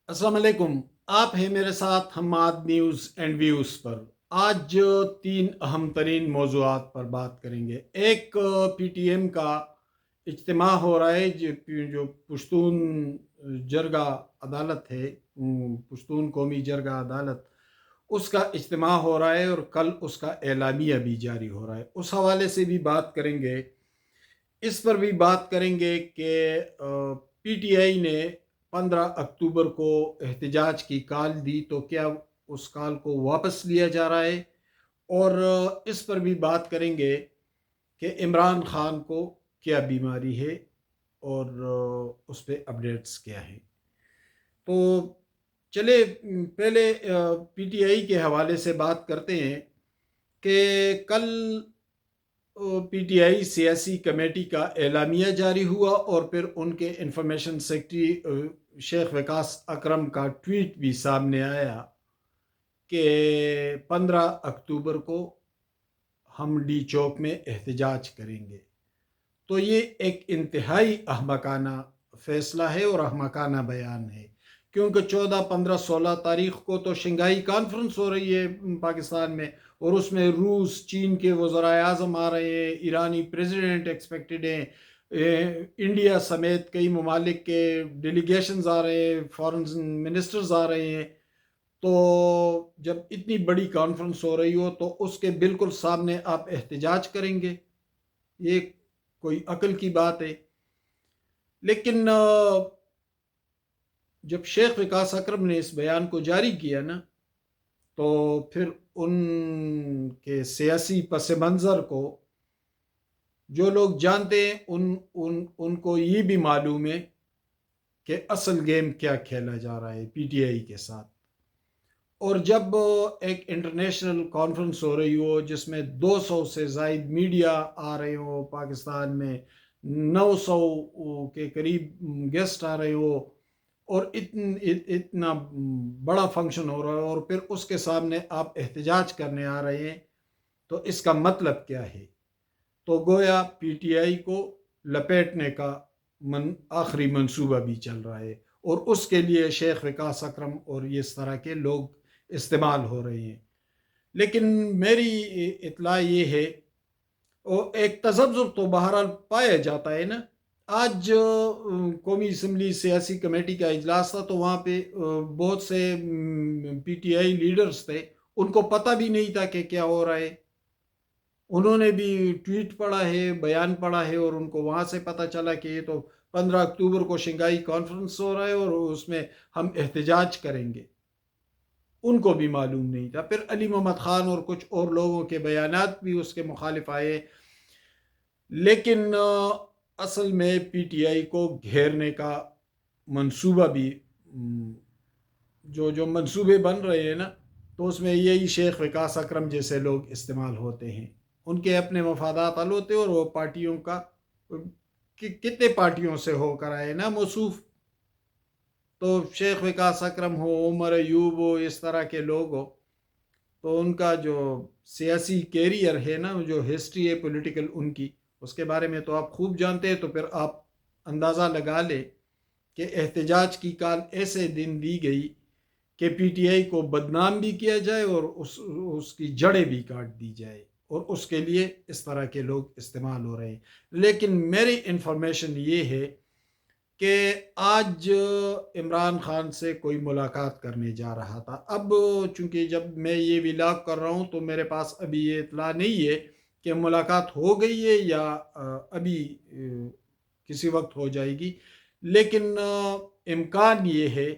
السلام علیکم۔ آپ ہیں میرے ساتھ حماد نیوز اینڈ ویوز پر۔ آج تین اہم ترین موضوعات پر بات کریں گے۔ ایک پی ٹی ایم کا اجتماع ہو رہا ہے جو پشتون جرگہ عدالت ہے، پشتون قومی جرگہ عدالت، اس کا اجتماع ہو رہا ہے اور کل اس کا اعلامیہ بھی جاری ہو رہا ہے۔ اس حوالے سے بھی بات کریں گے۔ اس پر بھی بات کریں گے کہ پی ٹی آئی نے 15 اکتوبر کو احتجاج کی کال دی تو کیا اس کال کو واپس لیا جا رہا ہے، اور اس پر بھی بات کریں گے کہ عمران خان کو کیا بیماری ہے اور اس پہ اپڈیٹس کیا ہیں۔ تو چلے پہلے پی ٹی آئی کے حوالے سے بات کرتے ہیں کہ کل پی ٹی آئی سیاسی کمیٹی کا اعلامیہ جاری ہوا اور پھر ان کے انفارمیشن سیکرٹری شیخ وقاص اکرم کا ٹویٹ بھی سامنے آیا کہ 15 اکتوبر کو ہم ڈی چوک میں احتجاج کریں گے۔ تو یہ ایک انتہائی احمقانہ فیصلہ ہے اور احمقانہ بیان ہے، کیونکہ 14، 15، 16 تاریخ کو تو شنگھائی کانفرنس ہو رہی ہے پاکستان میں، اور اس میں روس، چین کے وزرائے اعظم آ رہے ہیں، ایرانی پریزیڈنٹ ایکسپیکٹڈ ہیں، انڈیا سمیت کئی ممالک کے ڈیلیگیشنز آ رہے ہیں، فارن منسٹرز آ رہے ہیں۔ تو جب اتنی بڑی کانفرنس ہو رہی ہو تو اس کے بالکل سامنے آپ احتجاج کریں گے، یہ کوئی عقل کی بات ہے؟ لیکن جب شیخ وقاص اکرم نے اس بیان کو جاری کیا نا، تو پھر ان کے سیاسی پس منظر کو جو لوگ جانتے ہیں ان کو یہ بھی معلوم ہے کہ اصل گیم کیا کھیلا جا رہا ہے پی ٹی آئی کے ساتھ۔ اور جب ایک انٹرنیشنل کانفرنس ہو رہی ہو جس میں 200 سے زائد میڈیا آ رہے ہو، پاکستان میں 900 کے قریب گیسٹ آ رہے ہو، اور اتنا بڑا فنکشن ہو رہا ہے، اور پھر اس کے سامنے آپ احتجاج کرنے آ رہے ہیں، تو اس کا مطلب کیا ہے؟ تو گویا پی ٹی آئی کو لپیٹنے کا آخری منصوبہ بھی چل رہا ہے، اور اس کے لیے شیخ وقاص اکرم اور اس طرح کے لوگ استعمال ہو رہے ہیں۔ لیکن میری اطلاع یہ ہے، اور ایک تذبذب تو بہرحال پایا جاتا ہے نا۔ آج قومی اسمبلی سیاسی کمیٹی کا اجلاس تھا، تو وہاں پہ بہت سے پی ٹی آئی لیڈرز تھے، ان کو پتہ بھی نہیں تھا کہ کیا ہو رہا ہے۔ انہوں نے بھی ٹویٹ پڑھا ہے، بیان پڑھا ہے، اور ان کو وہاں سے پتہ چلا کہ یہ تو 15 اکتوبر کو شنگھائی کانفرنس ہو رہا ہے اور اس میں ہم احتجاج کریں گے۔ ان کو بھی معلوم نہیں تھا۔ پھر علی محمد خان اور کچھ اور لوگوں کے بیانات بھی اس کے مخالف آئے، لیکن اصل میں پی ٹی آئی کو گھیرنے کا منصوبہ بھی جو منصوبے بن رہے ہیں نا، تو اس میں یہی شیخ وقاص اکرم جیسے لوگ استعمال ہوتے ہیں۔ ان کے اپنے مفادات حل ہوتے ہیں، اور وہ پارٹیوں کا کتنے پارٹیوں سے ہو کر آئے نا موصوف، تو شیخ وقاص اکرم ہو، عمر ایوب ہو، اس طرح کے لوگ ہو، تو ان کا جو سیاسی کیریئر ہے نا، جو ہسٹری ہے پولیٹیکل ان کی، اس کے بارے میں تو آپ خوب جانتے ہیں۔ تو پھر آپ اندازہ لگا لیں کہ احتجاج کی کال ایسے دن دی گئی کہ پی ٹی آئی کو بدنام بھی کیا جائے اور اس کی جڑیں بھی کاٹ دی جائے، اور اس کے لیے اس طرح کے لوگ استعمال ہو رہے ہیں۔ لیکن میری انفارمیشن یہ ہے کہ آج عمران خان سے کوئی ملاقات کرنے جا رہا تھا۔ اب چونکہ جب میں یہ ولاگ کر رہا ہوں تو میرے پاس ابھی یہ اطلاع نہیں ہے کہ ملاقات ہو گئی ہے یا ابھی کسی وقت ہو جائے گی، لیکن امکان یہ ہے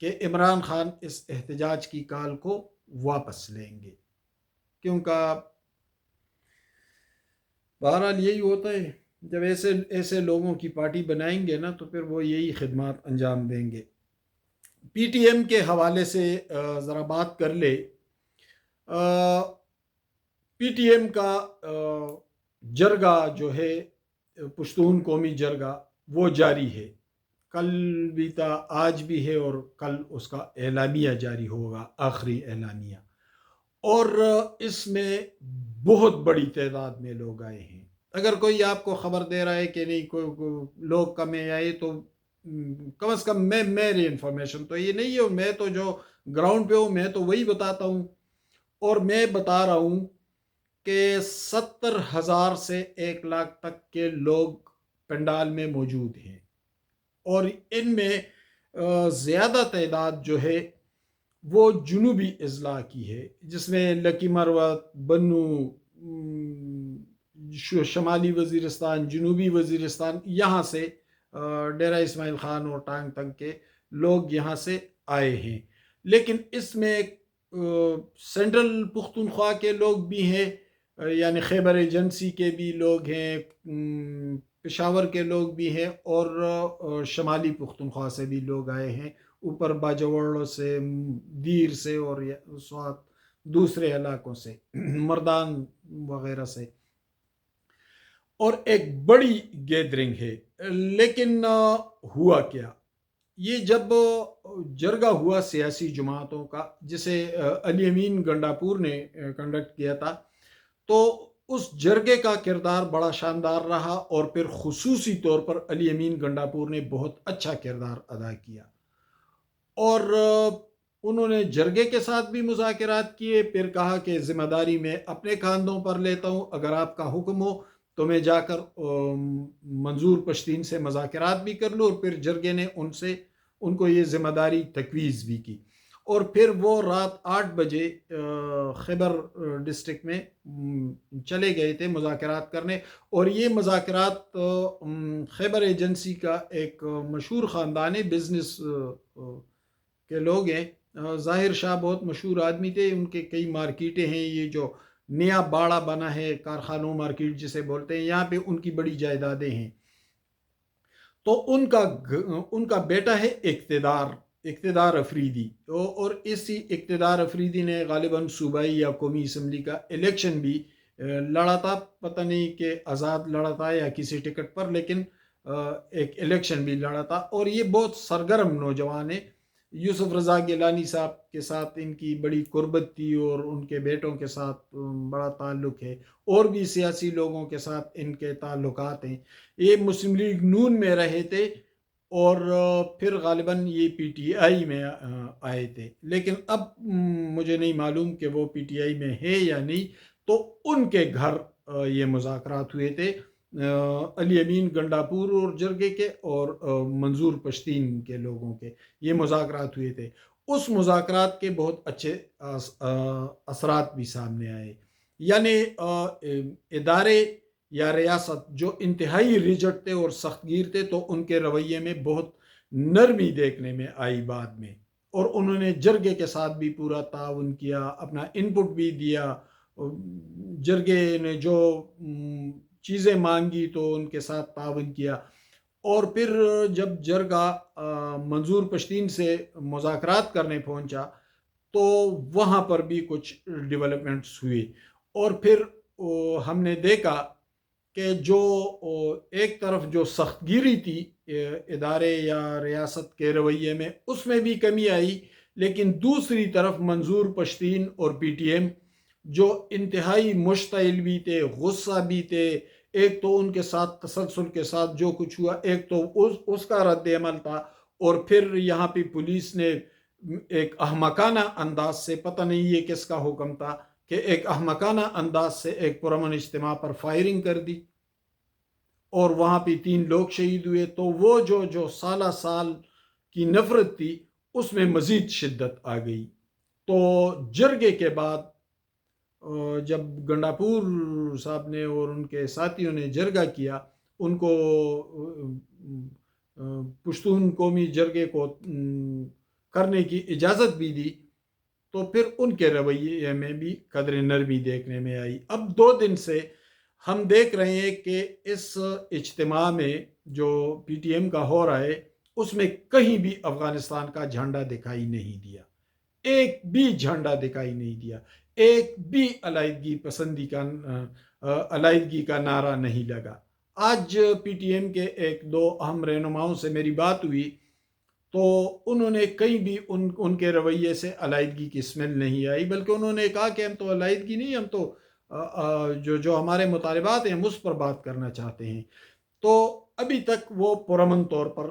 کہ عمران خان اس احتجاج کی کال کو واپس لیں گے، کیونکہ بہرحال یہی ہوتا ہے، جب ایسے لوگوں کی پارٹی بنائیں گے نا تو پھر وہ یہی خدمات انجام دیں گے۔ پی ٹی ایم کے حوالے سے ذرا بات کر لے۔ پی ٹی ایم کا جرگہ جو ہے، پشتون قومی جرگہ، وہ جاری ہے، کل بھی تھا، آج بھی ہے، اور کل اس کا اعلامیہ جاری ہوگا، آخری اعلامیہ۔ اور اس میں بہت بڑی تعداد میں لوگ آئے ہیں۔ اگر کوئی آپ کو خبر دے رہا ہے کہ نہیں کوئی لوگ کم آئے، تو کم از کم میری انفارمیشن تو یہ نہیں ہے، میں تو جو گراؤنڈ پہ ہوں میں تو وہی بتاتا ہوں، اور میں بتا رہا ہوں کہ 70,000 سے 1 لاکھ تک کے لوگ پنڈال میں موجود ہیں، اور ان میں زیادہ تعداد جو ہے وہ جنوبی اضلاع کی ہے، جس میں لکی مروت، بنو، شمالی وزیرستان، جنوبی وزیرستان، یہاں سے ڈیرہ اسماعیل خان اور ٹانگ تنگ کے لوگ یہاں سے آئے ہیں۔ لیکن اس میں سینٹرل پختونخوا کے لوگ بھی ہیں، یعنی خیبر ایجنسی کے بھی لوگ ہیں، پشاور کے لوگ بھی ہیں، اور شمالی پختونخوا سے بھی لوگ آئے ہیں، اوپر باجوڑ سے، دیر سے، اور سوات دوسرے علاقوں سے، مردان وغیرہ سے، اور ایک بڑی گیدرنگ ہے۔ لیکن ہوا کیا، یہ جب جرگہ ہوا سیاسی جماعتوں کا، جسے علی امین گنڈاپور نے کنڈکٹ کیا تھا، تو اس جرگے کا کردار بڑا شاندار رہا، اور پھر خصوصی طور پر علی امین گنڈاپور نے بہت اچھا کردار ادا کیا، اور انہوں نے جرگے کے ساتھ بھی مذاکرات کیے، پھر کہا کہ ذمہ داری میں اپنے کاندھوں پر لیتا ہوں، اگر آپ کا حکم ہو تو میں جا کر منظور پشتین سے مذاکرات بھی کر لوں، اور پھر جرگے نے ان کو یہ ذمہ داری تجویز بھی کی، اور پھر وہ رات 8 بجے خیبر ڈسٹرکٹ میں چلے گئے تھے مذاکرات کرنے، اور یہ مذاکرات خیبر ایجنسی کا ایک مشہور خاندان ہے، بزنس کے لوگ ہیں، ظاہر شاہ بہت مشہور آدمی تھے، ان کے کئی مارکیٹیں ہیں، یہ جو نیا باڑہ بنا ہے کارخانوں مارکیٹ جسے بولتے ہیں، یہاں پہ ان کی بڑی جائیدادیں ہیں، تو ان کا بیٹا ہے اقتدار افریدی، اور اسی اقتدار افریدی نے غالباً صوبائی یا قومی اسمبلی کا الیکشن بھی لڑا تھا، پتہ نہیں کہ آزاد لڑا تھا یا کسی ٹکٹ پر، لیکن ایک الیکشن بھی لڑا تھا، اور یہ بہت سرگرم نوجوان ہے۔ یوسف رضا گیلانی صاحب کے ساتھ ان کی بڑی قربت تھی، اور ان کے بیٹوں کے ساتھ بڑا تعلق ہے، اور بھی سیاسی لوگوں کے ساتھ ان کے تعلقات ہیں۔ یہ مسلم لیگ نون میں رہے تھے، اور پھر غالباً یہ پی ٹی آئی میں آئے تھے، لیکن اب مجھے نہیں معلوم کہ وہ پی ٹی آئی میں ہے یا نہیں۔ تو ان کے گھر یہ مذاکرات ہوئے تھے، علی امین گنڈاپور اور جرگے کے، اور منظور پشتین کے لوگوں کے یہ مذاکرات ہوئے تھے۔ اس مذاکرات کے بہت اچھے اثرات بھی سامنے آئے، یعنی ادارے یا ریاست جو انتہائی ریجڈ تھے اور سخت گیر تھے، تو ان کے رویے میں بہت نرمی دیکھنے میں آئی بعد میں، اور انہوں نے جرگے کے ساتھ بھی پورا تعاون کیا، اپنا انپٹ بھی دیا، جرگے نے جو چیزیں مانگی تو ان کے ساتھ تعاون کیا، اور پھر جب جرگہ منظور پشتین سے مذاکرات کرنے پہنچا تو وہاں پر بھی کچھ ڈیولپمنٹس ہوئی، اور پھر ہم نے دیکھا کہ جو ایک طرف جو سخت گیری تھی ادارے یا ریاست کے رویے میں، اس میں بھی کمی آئی، لیکن دوسری طرف منظور پشتین اور پی ٹی ایم جو انتہائی مشتعل بھی تھے، غصہ بھی تھے، ایک تو ان کے ساتھ تسلسل کے ساتھ جو کچھ ہوا، ایک تو اس کا رد عمل تھا، اور پھر یہاں پہ پولیس نے ایک احمقانہ انداز سے، پتہ نہیں یہ کس کا حکم تھا، کہ ایک احمقانہ انداز سے ایک پرامن اجتماع پر فائرنگ کر دی، اور وہاں پہ 3 لوگ شہید ہوئے۔ تو وہ جو سالہ سال کی نفرت تھی، اس میں مزید شدت آ گئی۔ تو جرگے کے بعد جب گنڈاپور صاحب نے اور ان کے ساتھیوں نے جرگہ کیا، ان کو پشتون قومی جرگے کو کرنے کی اجازت بھی دی، تو پھر ان کے رویے میں بھی قدر نرمی دیکھنے میں آئی۔ اب 2 دن سے ہم دیکھ رہے ہیں کہ اس اجتماع میں جو پی ٹی ایم کا ہو رہا ہے، اس میں کہیں بھی افغانستان کا جھنڈا دکھائی نہیں دیا، ایک بھی جھنڈا دکھائی نہیں دیا، ایک بھی علیحدگی کا نعرہ نہیں لگا۔ آج پی ٹی ایم کے 1-2 اہم رہنماؤں سے میری بات ہوئی، تو انہوں نے کہیں بھی ان کے رویے سے علیحدگی کی اسمیل نہیں آئی، بلکہ انہوں نے کہا کہ ہم تو علیحدگی نہیں، ہم تو جو ہمارے مطالبات ہیں ہم اس پر بات کرنا چاہتے ہیں۔ تو ابھی تک وہ پرامن طور پر